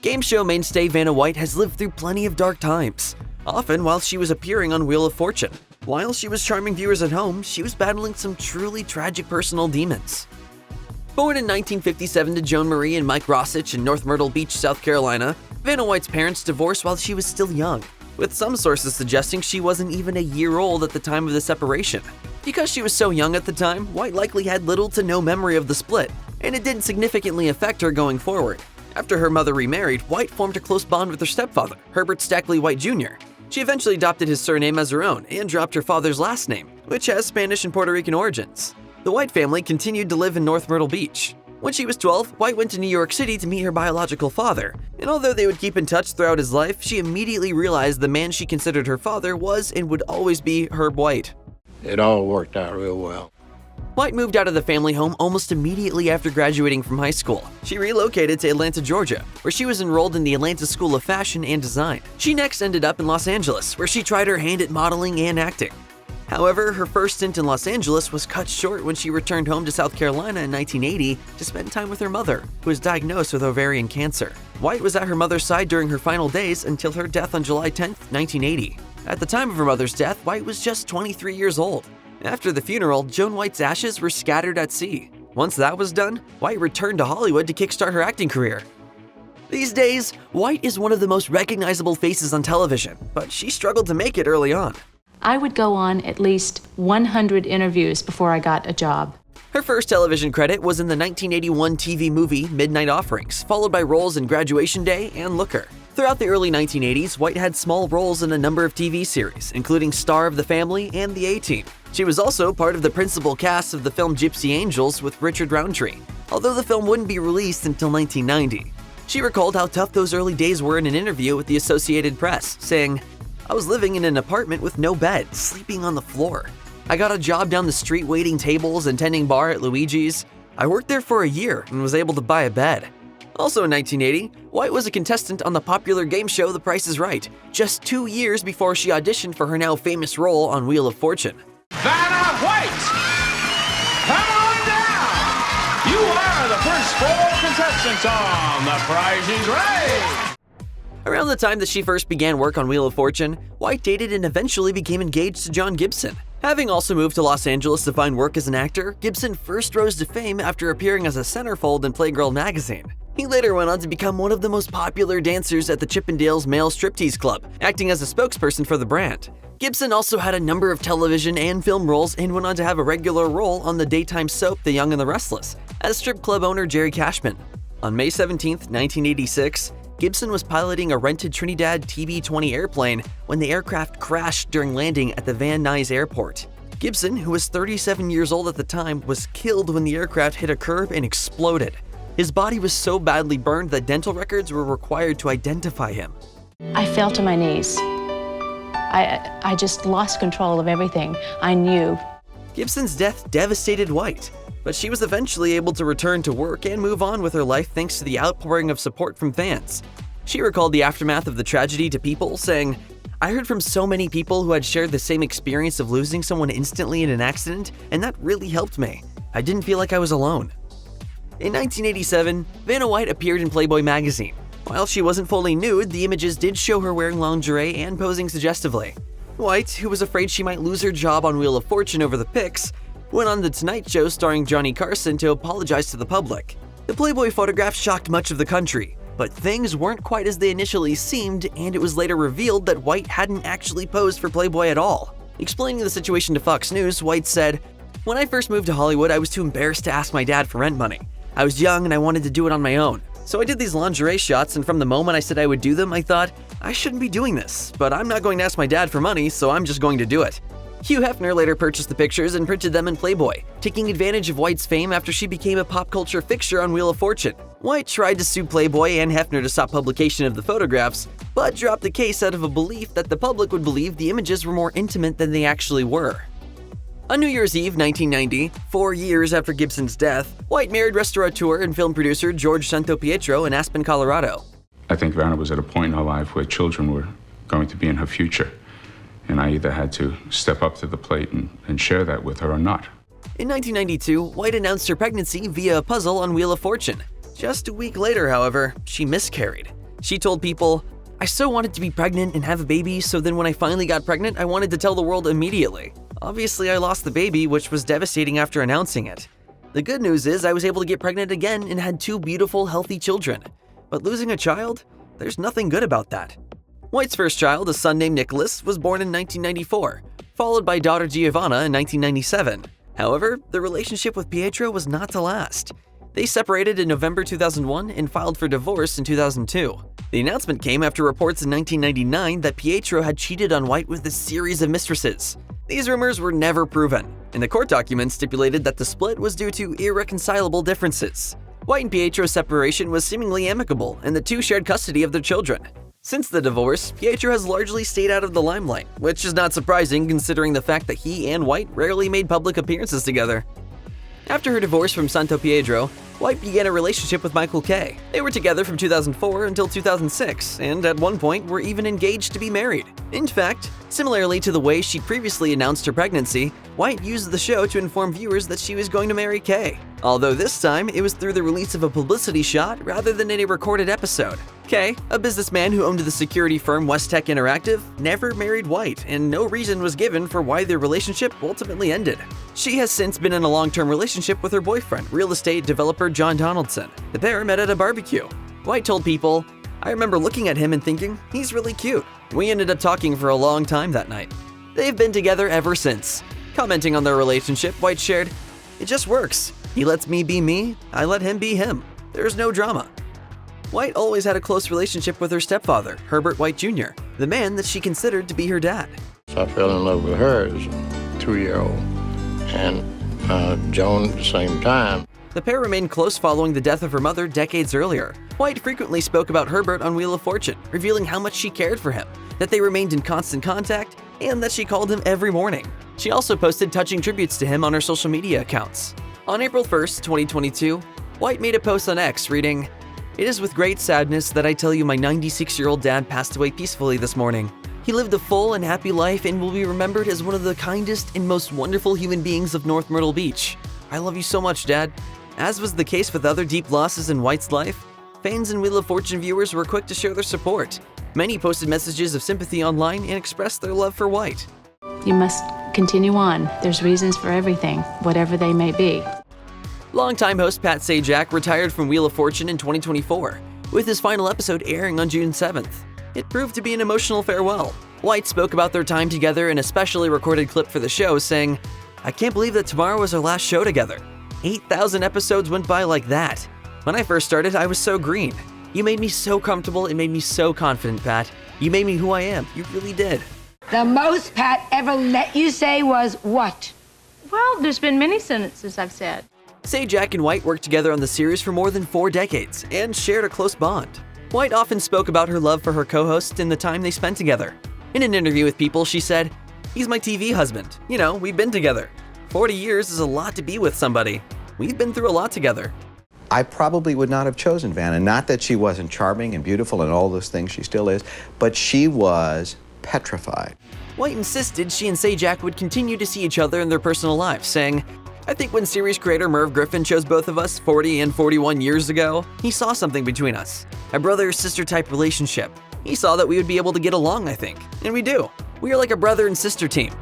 Game show mainstay Vanna White has lived through plenty of dark times, often while she was appearing on Wheel of Fortune. While she was charming viewers at home, she was battling some truly tragic personal demons. Born in 1957 to Joan Marie and Mike Rossich in North Myrtle Beach, South Carolina, Vanna White's parents divorced while she was still young, with some sources suggesting she wasn't even a year old at the time of the separation. Because she was so young at the time, White likely had little to no memory of the split, and it didn't significantly affect her going forward. After her mother remarried, White formed a close bond with her stepfather, Herbert Stackley White Jr. She eventually adopted his surname as her own and dropped her father's last name, which has Spanish and Puerto Rican origins. The White family continued to live in North Myrtle Beach. When she was 12, White went to New York City to meet her biological father, and although they would keep in touch throughout his life, she immediately realized the man she considered her father was and would always be Herb White. It all worked out real well. White moved out of the family home almost immediately after graduating from high school. She relocated to Atlanta, Georgia, where she was enrolled in the Atlanta School of Fashion and Design. She next ended up in Los Angeles, where she tried her hand at modeling and acting. However, her first stint in Los Angeles was cut short when she returned home to South Carolina in 1980 to spend time with her mother, who was diagnosed with ovarian cancer. White was at her mother's side during her final days until her death on July 10, 1980. At the time of her mother's death, White was just 23 years old. After the funeral, Joan White's ashes were scattered at sea. Once that was done, White returned to Hollywood to kickstart her acting career. These days, White is one of the most recognizable faces on television, but she struggled to make it early on. I would go on at least 100 interviews before I got a job. Her first television credit was in the 1981 TV movie Midnight Offerings, followed by roles in Graduation Day and Looker. Throughout the early 1980s, White had small roles in a number of TV series, including Star of the Family and The A-Team. She was also part of the principal cast of the film Gypsy Angels with Richard Roundtree, although the film wouldn't be released until 1990. She recalled how tough those early days were in an interview with the Associated Press, saying, "I was living in an apartment with no bed, sleeping on the floor. I got a job down the street waiting tables and tending bar at Luigi's. I worked there for a year and was able to buy a bed." Also in 1980, White was a contestant on the popular game show The Price is Right, just 2 years before she auditioned for her now famous role on Wheel of Fortune. Vanna White! Come on down! You are the first 4 contestants on The Price is Right! Around the time that she first began work on Wheel of Fortune, White dated and eventually became engaged to John Gibson. Having also moved to Los Angeles to find work as an actor, Gibson first rose to fame after appearing as a centerfold in Playgirl magazine. He later went on to become one of the most popular dancers at the Chippendales Male Striptease Club, acting as a spokesperson for the brand. Gibson also had a number of television and film roles and went on to have a regular role on the daytime soap The Young and the Restless, as strip club owner Jerry Cashman. On May 17, 1986, Gibson was piloting a rented Trinidad TB-20 airplane when the aircraft crashed during landing at the Van Nuys Airport. Gibson, who was 37 years old at the time, was killed when the aircraft hit a curb and exploded. His body was so badly burned that dental records were required to identify him. I fell to my knees. I just lost control of everything. I knew. Gibson's death devastated White, but she was eventually able to return to work and move on with her life thanks to the outpouring of support from fans. She recalled the aftermath of the tragedy to People, saying, "I heard from so many people who had shared the same experience of losing someone instantly in an accident, and that really helped me. I didn't feel like I was alone." In 1987, Vanna White appeared in Playboy magazine. While she wasn't fully nude, the images did show her wearing lingerie and posing suggestively. White, who was afraid she might lose her job on Wheel of Fortune over the pics, went on The Tonight Show starring Johnny Carson to apologize to the public. The Playboy photograph shocked much of the country, but things weren't quite as they initially seemed, and it was later revealed that White hadn't actually posed for Playboy at all. Explaining the situation to Fox News, White said, "When I first moved to Hollywood, I was too embarrassed to ask my dad for rent money. I was young and I wanted to do it on my own. So I did these lingerie shots, and from the moment I said I would do them, I thought, I shouldn't be doing this, but I'm not going to ask my dad for money, so I'm just going to do it." Hugh Hefner later purchased the pictures and printed them in Playboy, taking advantage of White's fame after she became a pop culture fixture on Wheel of Fortune. White tried to sue Playboy and Hefner to stop publication of the photographs, but dropped the case out of a belief that the public would believe the images were more intimate than they actually were. On New Year's Eve 1990, 4 years after Gibson's death, White married restaurateur and film producer George Santopietro in Aspen, Colorado. I think Vanna was at a point in her life where children were going to be in her future, and I either had to step up to the plate and share that with her or not. In 1992, White announced her pregnancy via a puzzle on Wheel of Fortune. Just a week later, however, she miscarried. She told People, "I so wanted to be pregnant and have a baby, so then when I finally got pregnant, I wanted to tell the world immediately. Obviously, I lost the baby, which was devastating after announcing it. The good news is I was able to get pregnant again and had 2 beautiful, healthy children. But losing a child? There's nothing good about that." White's first child, a son named Nicholas, was born in 1994, followed by daughter Giovanna in 1997. However, the relationship with Pietro was not to last. They separated in November 2001 and filed for divorce in 2002. The announcement came after reports in 1999 that Pietro had cheated on White with a series of mistresses. These rumors were never proven, and the court documents stipulated that the split was due to irreconcilable differences. White and Pietro's separation was seemingly amicable, and the two shared custody of their children. Since the divorce, Pietro has largely stayed out of the limelight, which is not surprising considering the fact that he and White rarely made public appearances together. After her divorce from Santo Pietro, White began a relationship with Michael Kay. They were together from 2004 until 2006, and at one point were even engaged to be married. In fact, similarly to the way she previously announced her pregnancy, White used the show to inform viewers that she was going to marry Kay. Although this time, it was through the release of a publicity shot rather than in a recorded episode. Kay, a businessman who owned the security firm Westech Interactive, never married White, and no reason was given for why their relationship ultimately ended. She has since been in a long-term relationship with her boyfriend, real estate developer John Donaldson. The pair met at a barbecue. White told People, "I remember looking at him and thinking, he's really cute." We ended up talking for a long time that night. They've been together ever since. Commenting on their relationship, White shared, "It just works. He lets me be me, I let him be him. There's no drama." White always had a close relationship with her stepfather, Herbert White Jr., the man that she considered to be her dad. So I fell in love with her as a 2-year-old, and Joan at the same time. The pair remained close following the death of her mother decades earlier. White frequently spoke about Herbert on Wheel of Fortune, revealing how much she cared for him, that they remained in constant contact, and that she called him every morning. She also posted touching tributes to him on her social media accounts. On April 1st, 2022, White made a post on X reading, "It is with great sadness that I tell you my 96-year-old dad passed away peacefully this morning. He lived a full and happy life and will be remembered as one of the kindest and most wonderful human beings of North Myrtle Beach. I love you so much, Dad." As was the case with other deep losses in White's life, fans and Wheel of Fortune viewers were quick to share their support. Many posted messages of sympathy online and expressed their love for White. You must continue on. There's reasons for everything, whatever they may be. Longtime host Pat Sajak retired from Wheel of Fortune in 2024, with his final episode airing on June 7th. It proved to be an emotional farewell. White spoke about their time together in a specially recorded clip for the show, saying, "I can't believe that tomorrow was our last show together. 8,000 episodes went by like that. When I first started, I was so green. You made me so comfortable, it made me so confident, Pat. You made me who I am, you really did." The most Pat ever let you say was what? Well, there's been many sentences I've said. Sajak and White worked together on the series for more than 4 decades and shared a close bond. White often spoke about her love for her co-host and the time they spent together. In an interview with People, she said, "He's my TV husband. You know, we've been together. 40 years is a lot to be with somebody. We've been through a lot together." I probably would not have chosen Vanna. Not that she wasn't charming and beautiful and all those things, she still is, but she was petrified. White insisted she and Sajak would continue to see each other in their personal lives, saying, "I think when series creator Merv Griffin chose both of us 40 and 41 years ago, he saw something between us, a brother-sister type relationship. He saw that we would be able to get along, I think, and we do. We are like a brother and sister team.